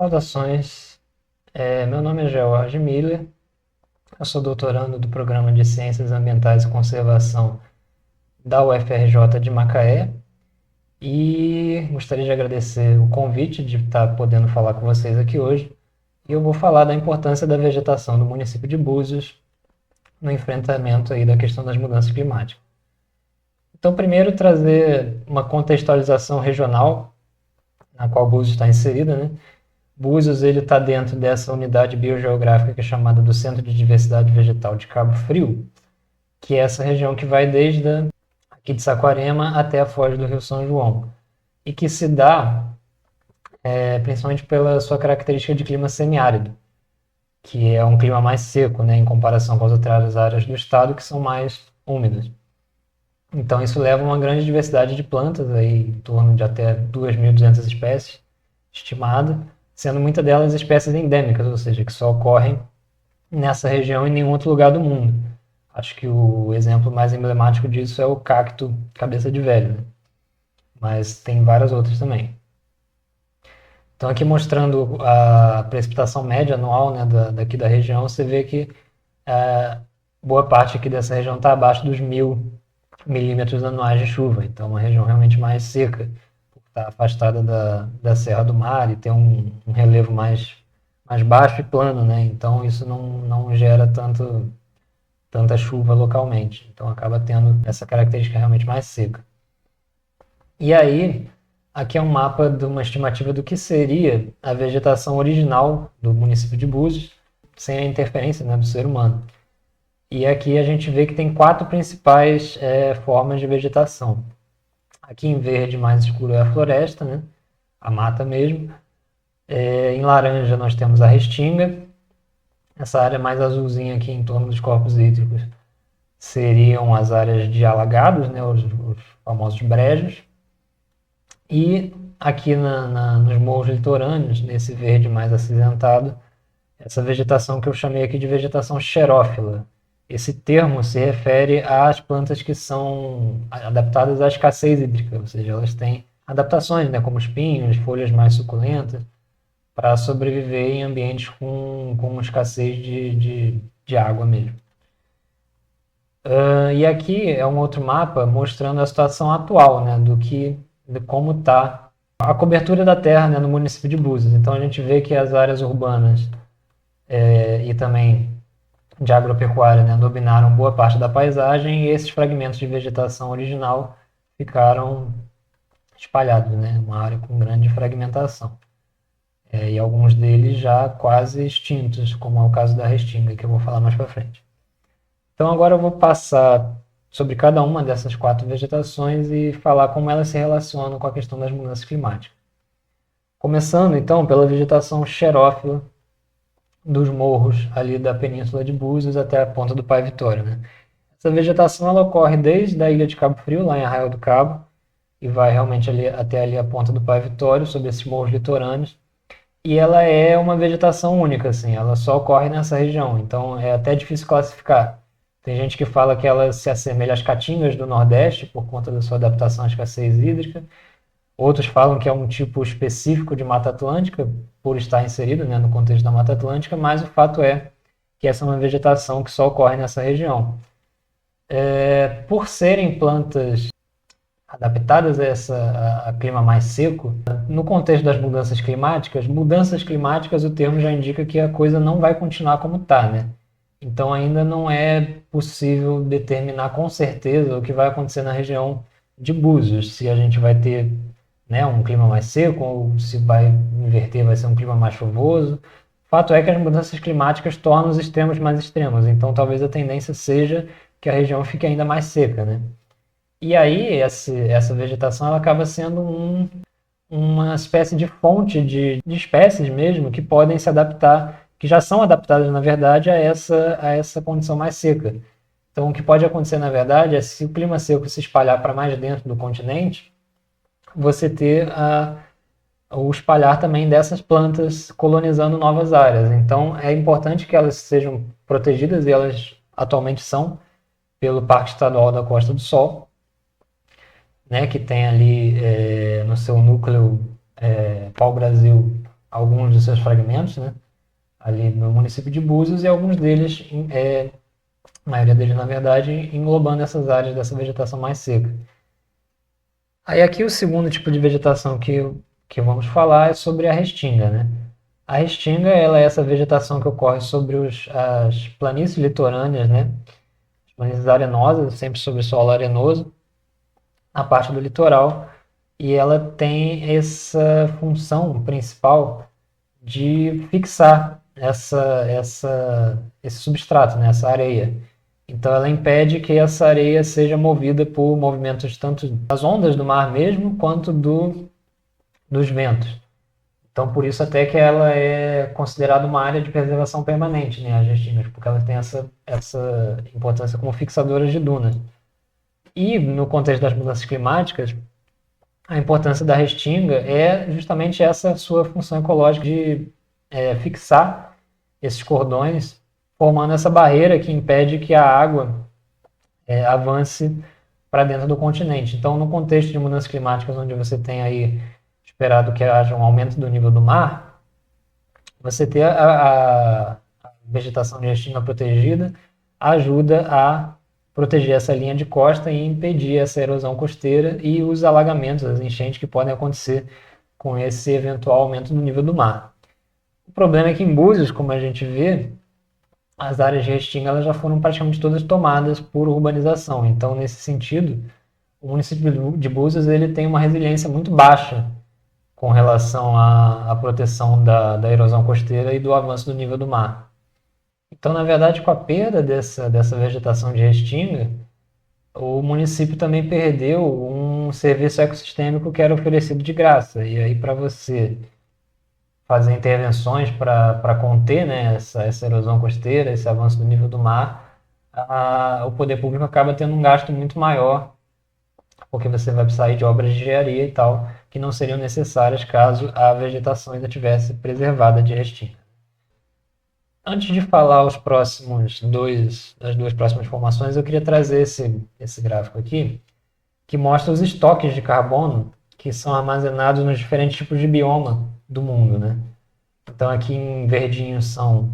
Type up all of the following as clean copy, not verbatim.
Saudações, meu nome é George Miller, eu sou doutorando do Programa de Ciências Ambientais e Conservação da UFRJ de Macaé e gostaria de agradecer o convite de estar podendo falar com vocês aqui hoje. E eu vou falar da importância da vegetação do município de Búzios no enfrentamento aí da questão das mudanças climáticas. Então, primeiro trazer uma contextualização regional na qual Búzios está inserida, né? Búzios ele está dentro dessa unidade biogeográfica que é chamada do Centro de Diversidade Vegetal de Cabo Frio, que é essa região que vai aqui de Saquarema até a foz do Rio São João, e que se dá principalmente pela sua característica de clima semiárido, que é um clima mais seco, né, em comparação com as outras áreas do estado que são mais úmidas. Então isso leva a uma grande diversidade de plantas, aí, em torno de até 2.200 espécies estimada, sendo muitas delas espécies endêmicas, ou seja, que só ocorrem nessa região e em nenhum outro lugar do mundo. Acho que o exemplo mais emblemático disso é o cacto cabeça de velho, né? Mas tem várias outras também. Então aqui mostrando a precipitação média anual, né, daqui da região, você vê que boa parte aqui dessa região está abaixo dos 1.000 milímetros anuais de chuva, então é uma região realmente mais seca, está afastada da Serra do Mar e tem um relevo mais baixo e plano, né? Então isso não gera tanta chuva localmente. Então acaba tendo essa característica realmente mais seca. E aí, aqui é um mapa de uma estimativa do que seria a vegetação original do município de Búzios, sem a interferência, né, do ser humano. E aqui a gente vê que tem quatro principais formas de vegetação. Aqui em verde mais escuro é a floresta, né? A mata mesmo. Em laranja nós temos a restinga. Essa área mais azulzinha aqui em torno dos corpos hídricos seriam as áreas de alagados, né? Os famosos brejos. E aqui nos morros litorâneos, nesse verde mais acinzentado, essa vegetação que eu chamei aqui de vegetação xerófila. Esse termo se refere às plantas que são adaptadas à escassez hídrica, ou seja, elas têm adaptações, né, como espinhos, folhas mais suculentas, para sobreviver em ambientes com escassez de água mesmo. E aqui é um outro mapa mostrando a situação atual, né, de como está a cobertura da terra, né, no município de Búzios. Então a gente vê que as áreas urbanas e também de agropecuária, né, dominaram boa parte da paisagem e esses fragmentos de vegetação original ficaram espalhados, né, uma área com grande fragmentação. E alguns deles já quase extintos, como é o caso da restinga, que eu vou falar mais para frente. Então agora eu vou passar sobre cada uma dessas quatro vegetações e falar como elas se relacionam com a questão das mudanças climáticas. Começando então pela vegetação xerófila dos morros ali da península de Búzios até a ponta do Pai Vitória, né? Essa vegetação ela ocorre desde a ilha de Cabo Frio, lá em Arraial do Cabo, e vai realmente até ali a ponta do Pai Vitória, sobre esses morros litorâneos. E ela é uma vegetação única, assim, ela só ocorre nessa região, então é até difícil classificar. Tem gente que fala que ela se assemelha às caatingas do Nordeste por conta da sua adaptação à escassez hídrica. Outros falam que é um tipo específico de Mata Atlântica, por estar inserido, né, no contexto da Mata Atlântica, mas o fato é que essa é uma vegetação que só ocorre nessa região. Por serem plantas adaptadas a clima mais seco, no contexto das mudanças climáticas o termo já indica que a coisa não vai continuar como está, né? Então ainda não é possível determinar com certeza o que vai acontecer na região de Búzios, se a gente vai ter, né, um clima mais seco ou se vai inverter, vai ser um clima mais chuvoso. Fato é que as mudanças climáticas tornam os extremos mais extremos, então talvez a tendência seja que a região fique ainda mais seca, né? E aí essa vegetação ela acaba sendo uma espécie de fonte de espécies mesmo que podem se adaptar, que já são adaptadas, na verdade, a essa condição mais seca. Então, o que pode acontecer, na verdade, é se o clima seco se espalhar para mais dentro do continente, você ter o espalhar também dessas plantas colonizando novas áreas. Então, é importante que elas sejam protegidas, e elas atualmente são, pelo Parque Estadual da Costa do Sol, né, que tem ali no seu núcleo pau-brasil alguns dos seus fragmentos, né, ali no município de Búzios, e alguns deles, a maioria deles, na verdade, englobando essas áreas dessa vegetação mais seca. Aí aqui o segundo tipo de vegetação que vamos falar é sobre a restinga, né? A restinga, ela é essa vegetação que ocorre sobre as planícies litorâneas, né? As planícies arenosas, sempre sobre solo arenoso, na parte do litoral, e ela tem essa função principal de fixar esse substrato, né? Essa areia. Então ela impede que essa areia seja movida por movimentos tanto das ondas do mar mesmo, quanto dos ventos. Então por isso até que ela é considerada uma área de preservação permanente, né, as restingas, porque ela tem essa importância como fixadora de dunas. E no contexto das mudanças climáticas, a importância da restinga é justamente essa sua função ecológica de fixar esses cordões, formando essa barreira que impede que a água avance para dentro do continente. Então, no contexto de mudanças climáticas, onde você tem aí esperado que haja um aumento do nível do mar, você ter a vegetação de restinga protegida ajuda a proteger essa linha de costa e impedir essa erosão costeira e os alagamentos, as enchentes que podem acontecer com esse eventual aumento do nível do mar. O problema é que em Búzios, como a gente vê, as áreas de restinga elas já foram praticamente todas tomadas por urbanização. Então, nesse sentido, o município de Búzios ele tem uma resiliência muito baixa com relação à proteção da erosão costeira e do avanço do nível do mar. Então, na verdade, com a perda dessa vegetação de restinga, o município também perdeu um serviço ecossistêmico que era oferecido de graça. E aí, para você fazer intervenções para conter, né, essa erosão costeira, esse avanço do nível do mar, o poder público acaba tendo um gasto muito maior, porque você vai precisar de obras de engenharia e tal, que não seriam necessárias caso a vegetação ainda tivesse preservada de restinga. Antes de falar as duas próximas formações, eu queria trazer esse gráfico aqui, que mostra os estoques de carbono que são armazenados nos diferentes tipos de bioma do mundo, né? Então aqui em verdinho são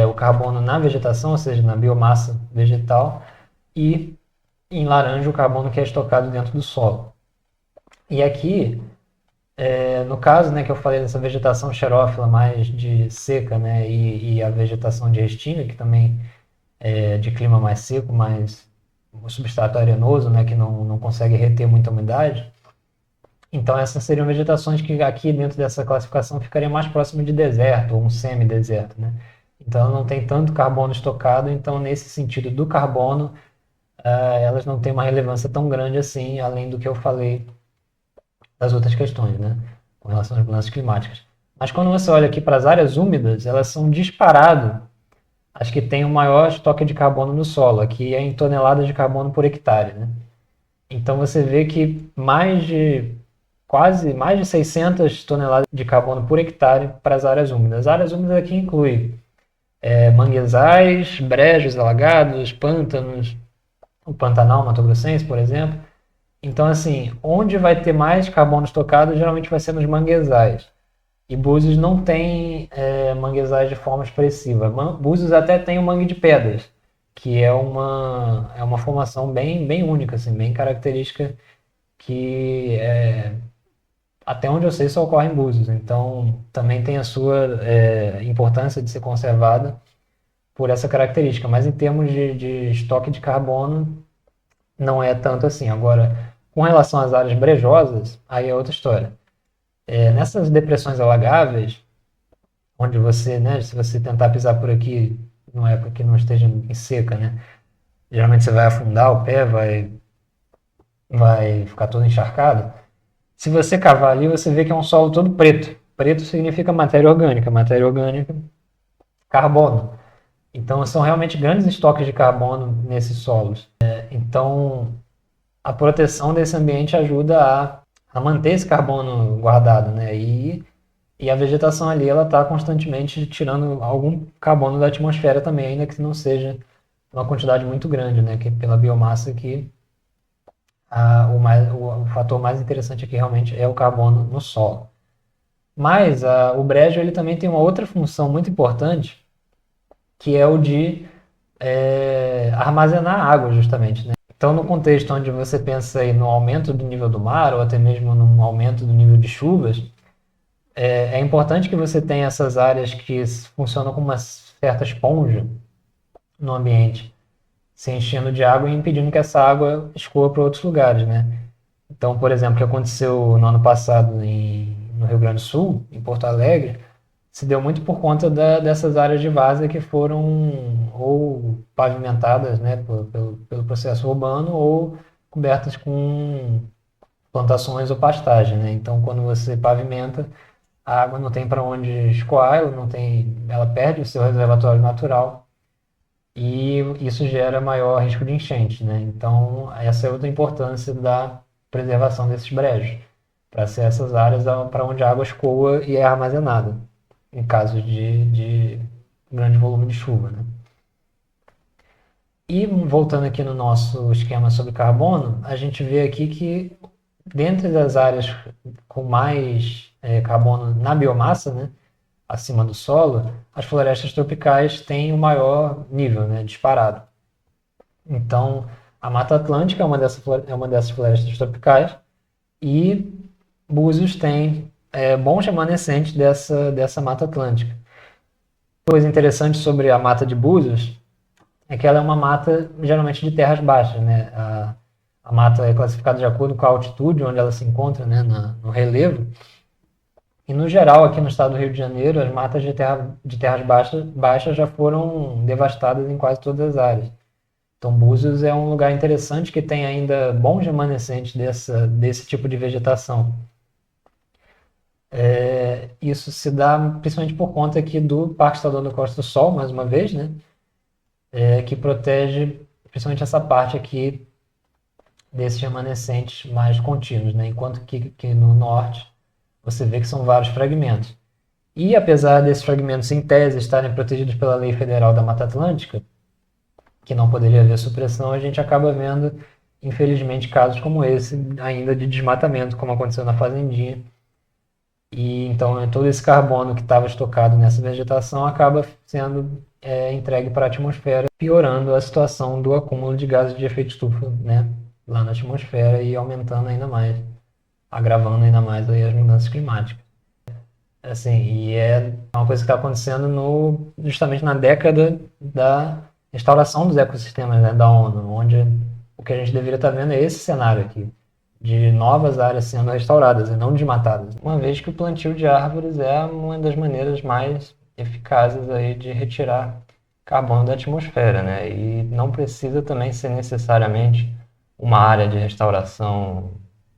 o carbono na vegetação, ou seja, na biomassa vegetal, e em laranja o carbono que é estocado dentro do solo. E aqui, no caso, né, que eu falei dessa vegetação xerófila mais de seca, né, e a vegetação de restinga, que também é de clima mais seco, mais o substrato arenoso, né, que não consegue reter muita umidade. Então essas seriam vegetações que aqui dentro dessa classificação ficariam mais próximo de deserto ou um semi-deserto, né? Então não tem tanto carbono estocado, então nesse sentido do carbono, elas não têm uma relevância tão grande assim, além do que eu falei das outras questões, né? Com relação às mudanças climáticas. Mas quando você olha aqui para as áreas úmidas, elas são disparado as que têm o maior estoque de carbono no solo, aqui é em toneladas de carbono por hectare, né? Então você vê que quase mais de 600 toneladas de carbono por hectare para as áreas úmidas. As áreas úmidas aqui incluem manguezais, brejos alagados, pântanos, o Pantanal Mato Grossense, por exemplo. Então, assim, onde vai ter mais carbono estocado geralmente vai ser nos manguezais. E Búzios não tem manguezais de forma expressiva. Búzios até tem o mangue de pedras, que é uma formação bem única, assim, bem característica, que até onde eu sei só ocorre em Búzios. Então também tem a sua importância de ser conservada por essa característica. Mas em termos de estoque de carbono, não é tanto assim. Agora, com relação às áreas brejosas, aí é outra história. Nessas depressões alagáveis, onde você, né, se você tentar pisar por aqui numa época que não esteja em seca, né, geralmente você vai afundar o pé, vai ficar todo encharcado. Se você cavar ali, você vê que é um solo todo preto. Preto significa matéria orgânica, carbono. Então são realmente grandes estoques de carbono nesses solos. Então a proteção desse ambiente ajuda a manter esse carbono guardado, né? E a vegetação ali ela está constantemente tirando algum carbono da atmosfera também, ainda que não seja uma quantidade muito grande, né? Que pela biomassa que o fator mais interessante aqui realmente é o carbono no solo. Mas o brejo ele também tem uma outra função muito importante, que é o de armazenar água, justamente, né? Então, no contexto onde você pensa aí no aumento do nível do mar, ou até mesmo no aumento do nível de chuvas, é importante que você tenha essas áreas que funcionam como uma certa esponja no ambiente, se enchendo de água e impedindo que essa água escoa para outros lugares, né? Então, por exemplo, o que aconteceu no ano passado no Rio Grande do Sul, em Porto Alegre, se deu muito por conta dessas áreas de várzea que foram ou pavimentadas, né, pelo processo urbano ou cobertas com plantações ou pastagem, né? Então, quando você pavimenta, a água não tem para onde escoar, ela perde o seu reservatório natural e isso gera maior risco de enchente, né? Então, essa é outra importância da preservação desses brejos, para ser essas áreas para onde a água escoa e é armazenada, em caso de grande volume de chuva, né? E voltando aqui no nosso esquema sobre carbono, a gente vê aqui que dentre das áreas com mais carbono na biomassa, né, acima do solo, as florestas tropicais têm o maior nível, né, disparado. Então, a Mata Atlântica é uma dessas florestas tropicais e Búzios tem bons remanescentes dessa Mata Atlântica. Coisa interessante sobre a Mata de Búzios é que ela é uma mata geralmente de terras baixas, né? A mata é classificada de acordo com a altitude onde ela se encontra, né, no relevo. E no geral, aqui no estado do Rio de Janeiro, as matas de terras baixas já foram devastadas em quase todas as áreas. Então, Búzios é um lugar interessante que tem ainda bons remanescentes desse tipo de vegetação. Isso se dá principalmente por conta aqui do Parque Estadual da Costa do Sol, mais uma vez, né? Que protege principalmente essa parte aqui desses remanescentes mais contínuos, né? Enquanto que no norte você vê que são vários fragmentos. E apesar desses fragmentos em tese estarem protegidos pela Lei Federal da Mata Atlântica, que não poderia haver supressão, a gente acaba vendo, infelizmente, casos como esse ainda de desmatamento, como aconteceu na Fazendinha. E então todo esse carbono que estava estocado nessa vegetação acaba sendo entregue para a atmosfera, piorando a situação do acúmulo de gases de efeito estufa, né, lá na atmosfera e aumentando ainda mais, agravando ainda mais aí as mudanças climáticas. Assim, e é uma coisa que está acontecendo justamente na década da restauração dos ecossistemas, né, da ONU, onde o que a gente deveria estar vendo é esse cenário aqui, de novas áreas sendo restauradas e não desmatadas, uma vez que o plantio de árvores é uma das maneiras mais eficazes aí de retirar carbono da atmosfera, né? E não precisa também ser necessariamente uma área de restauração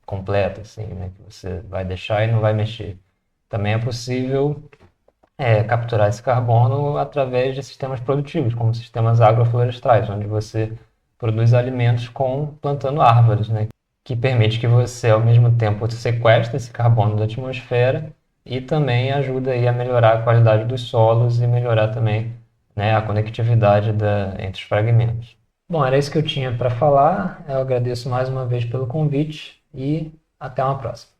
completa, assim, né? Que você vai deixar e não vai mexer. Também é possível capturar esse carbono através de sistemas produtivos, como sistemas agroflorestais, onde você produz alimentos plantando árvores, né? Que permite que você, ao mesmo tempo, sequestre esse carbono da atmosfera e também ajuda aí a melhorar a qualidade dos solos e melhorar também, né, a conectividade entre os fragmentos. Bom, era isso que eu tinha para falar. Eu agradeço mais uma vez pelo convite e até uma próxima.